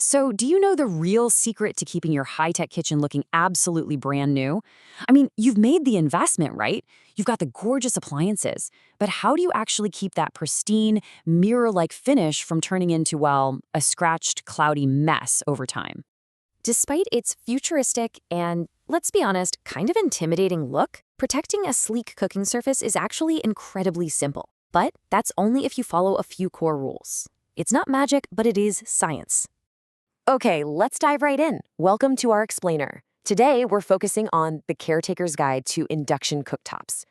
So, do you know the real secret to keeping your high-tech kitchen looking absolutely brand new? I mean, you've made the investment, right? You've got the gorgeous appliances, but how do you actually keep that pristine, mirror-like finish from turning into, well, a scratched, cloudy mess over time? Despite its futuristic and, let's be honest, kind of intimidating look, protecting a sleek cooking surface is actually incredibly simple. But that's only if you follow a few core rules. It's not magic, but it is science. Okay, let's dive right in. Welcome to our explainer. Today, we're focusing on the caretaker's guide to induction cooktops.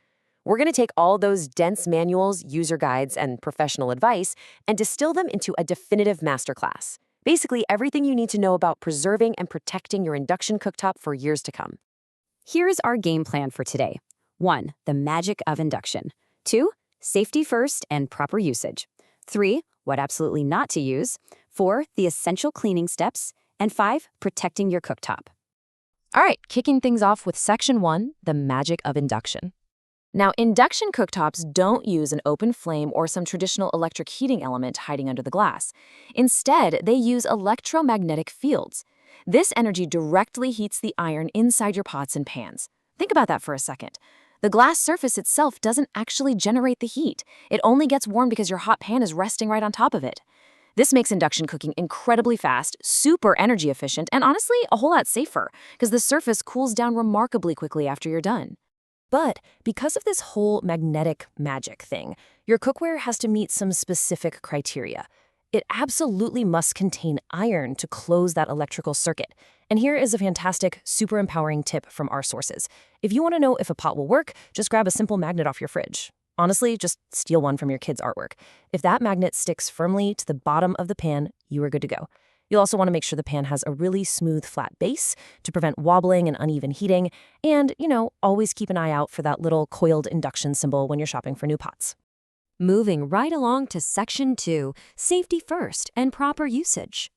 We're going to take all those dense manuals, user guides, and professional advice and distill them into a definitive masterclass. Basically, everything you need to know about preserving and protecting your induction cooktop for years to come. Here's our game plan for today. 1. The magic of induction. 2. Safety first and proper usage. 3. What absolutely not to use. 4. The essential cleaning steps. And 5. Protecting your cooktop. All right, kicking things off with Section 1, the magic of induction. Now, induction cooktops don't use an open flame or some traditional electric heating element hiding under the glass. Instead, they use electromagnetic fields. This energy directly heats the iron inside your pots and pans. Think about that for a second. The glass surface itself doesn't actually generate the heat. It only gets warm because your hot pan is resting right on top of it. This makes induction cooking incredibly fast, super energy efficient, and honestly, a whole lot safer, because the surface cools down remarkably quickly after you're done. But because of this whole magnetic magic thing, your cookware has to meet some specific criteria. It absolutely must contain iron to close that electrical circuit. And here is a fantastic, super empowering tip from our sources. If you want to know if a pot will work, just grab a simple magnet off your fridge. Honestly, just steal one from your kid's artwork. If that magnet sticks firmly to the bottom of the pan, you are good to go. You'll also want to make sure the pan has a really smooth, flat base to prevent wobbling and uneven heating. And, always keep an eye out for that little coiled induction symbol when you're shopping for new pots. Moving right along to Section 2, safety first and proper usage.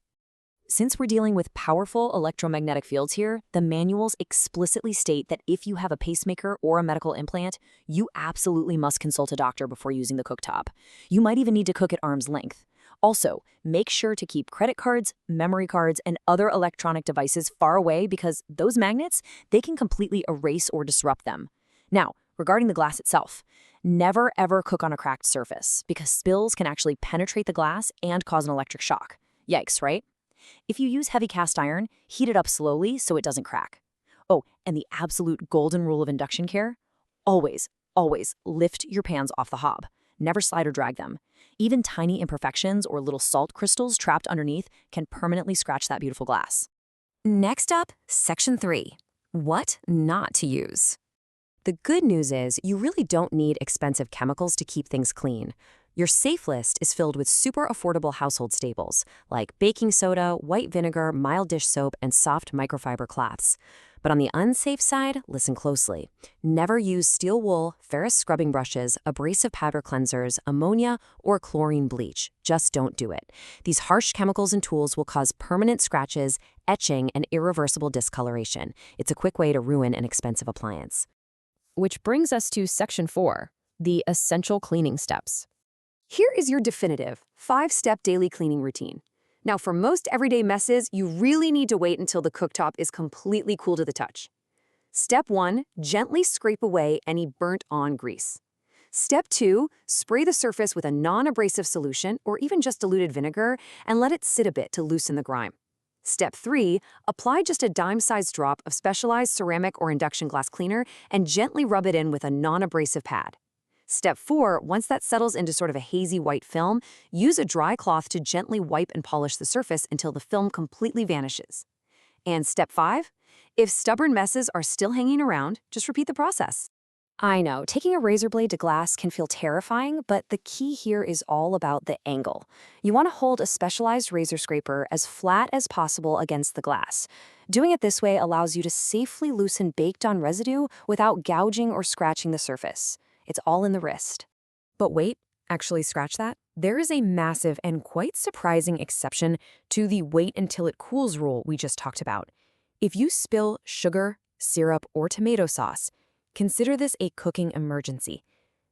Since we're dealing with powerful electromagnetic fields here, the manuals explicitly state that if you have a pacemaker or a medical implant, you absolutely must consult a doctor before using the cooktop. You might even need to cook at arm's length. Also, make sure to keep credit cards, memory cards, and other electronic devices far away because those magnets, they can completely erase or disrupt them. Now, regarding the glass itself, never ever cook on a cracked surface because spills can actually penetrate the glass and cause an electric shock. Yikes, right? If you use heavy cast iron, heat it up slowly so it doesn't crack. Oh, and the absolute golden rule of induction care? Always, always lift your pans off the hob. Never slide or drag them. Even tiny imperfections or little salt crystals trapped underneath can permanently scratch that beautiful glass. Next up, Section 3. What not to use. The good news is you really don't need expensive chemicals to keep things clean. Your safe list is filled with super affordable household staples like baking soda, white vinegar, mild dish soap, and soft microfiber cloths. But on the unsafe side, listen closely. Never use steel wool, ferrous scrubbing brushes, abrasive powder cleansers, ammonia, or chlorine bleach. Just don't do it. These harsh chemicals and tools will cause permanent scratches, etching, and irreversible discoloration. It's a quick way to ruin an expensive appliance. Which brings us to Section 4, the essential cleaning steps. Here is your definitive 5-step daily cleaning routine. Now, for most everyday messes, you really need to wait until the cooktop is completely cool to the touch. Step 1, gently scrape away any burnt-on grease. Step 2, spray the surface with a non-abrasive solution or even just diluted vinegar and let it sit a bit to loosen the grime. Step 3, apply just a dime-sized drop of specialized ceramic or induction glass cleaner and gently rub it in with a non-abrasive pad. Step 4, once that settles into sort of a hazy white film, use a dry cloth to gently wipe and polish the surface until the film completely vanishes. And Step 5, if stubborn messes are still hanging around, just repeat the process. I know, taking a razor blade to glass can feel terrifying, but the key here is all about the angle. You want to hold a specialized razor scraper as flat as possible against the glass. Doing it this way allows you to safely loosen baked-on residue without gouging or scratching the surface. It's all in the wrist. But wait, actually scratch that. There is a massive and quite surprising exception to the wait until it cools rule we just talked about. If you spill sugar, syrup, or tomato sauce, consider this a cooking emergency.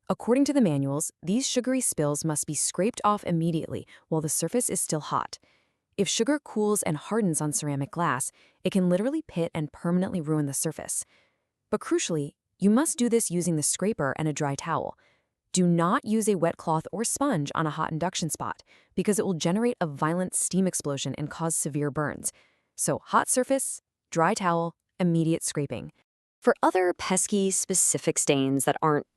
According to the manuals, these sugary spills must be scraped off immediately while the surface is still hot. If sugar cools and hardens on ceramic glass, it can literally pit and permanently ruin the surface. But crucially, you must do this using the scraper and a dry towel. Do not use a wet cloth or sponge on a hot induction spot because it will generate a violent steam explosion and cause severe burns. So hot surface, dry towel, immediate scraping. For other pesky, specific stains that aren't,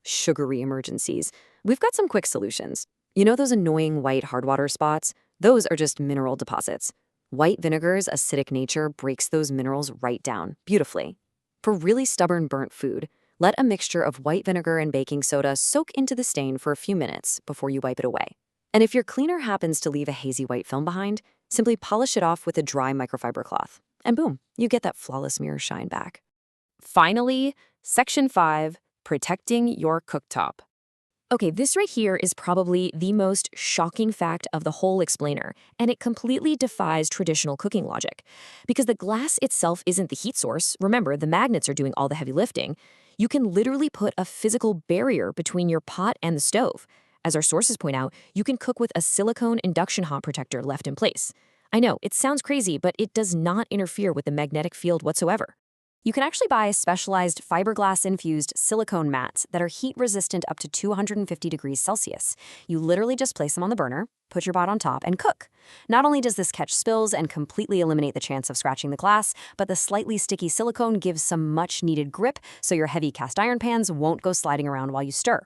sugary emergencies, we've got some quick solutions. You know those annoying white hard water spots? Those are just mineral deposits. White vinegar's acidic nature breaks those minerals right down, beautifully. For really stubborn burnt food, let a mixture of white vinegar and baking soda soak into the stain for a few minutes before you wipe it away. And if your cleaner happens to leave a hazy white film behind, simply polish it off with a dry microfiber cloth. And boom, you get that flawless mirror shine back. Finally, Section 5, protecting your cooktop. Okay, this right here is probably the most shocking fact of the whole explainer, and it completely defies traditional cooking logic. Because the glass itself isn't the heat source, remember, the magnets are doing all the heavy lifting, you can literally put a physical barrier between your pot and the stove. As our sources point out, you can cook with a silicone induction hot protector left in place. I know, it sounds crazy, but it does not interfere with the magnetic field whatsoever. You can actually buy specialized fiberglass-infused silicone mats that are heat-resistant up to 250 degrees Celsius. You literally just place them on the burner, put your pot on top, and cook. Not only does this catch spills and completely eliminate the chance of scratching the glass, but the slightly sticky silicone gives some much-needed grip so your heavy cast iron pans won't go sliding around while you stir.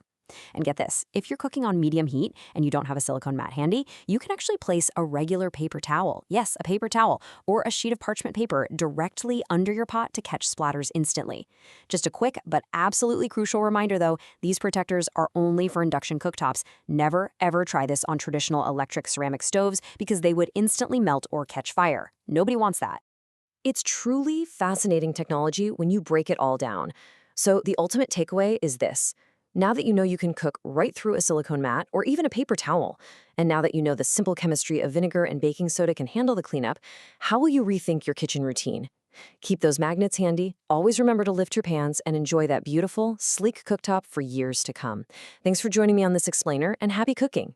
And get this, if you're cooking on medium heat and you don't have a silicone mat handy, you can actually place a regular paper towel, yes, a paper towel, or a sheet of parchment paper directly under your pot to catch splatters instantly. Just a quick but absolutely crucial reminder though, these protectors are only for induction cooktops. Never ever try this on traditional electric ceramic stoves because they would instantly melt or catch fire. Nobody wants that. It's truly fascinating technology when you break it all down. So the ultimate takeaway is this. Now that you know you can cook right through a silicone mat or even a paper towel, and now that you know the simple chemistry of vinegar and baking soda can handle the cleanup, how will you rethink your kitchen routine? Keep those magnets handy, always remember to lift your pans, and enjoy that beautiful, sleek cooktop for years to come. Thanks for joining me on this explainer, and happy cooking!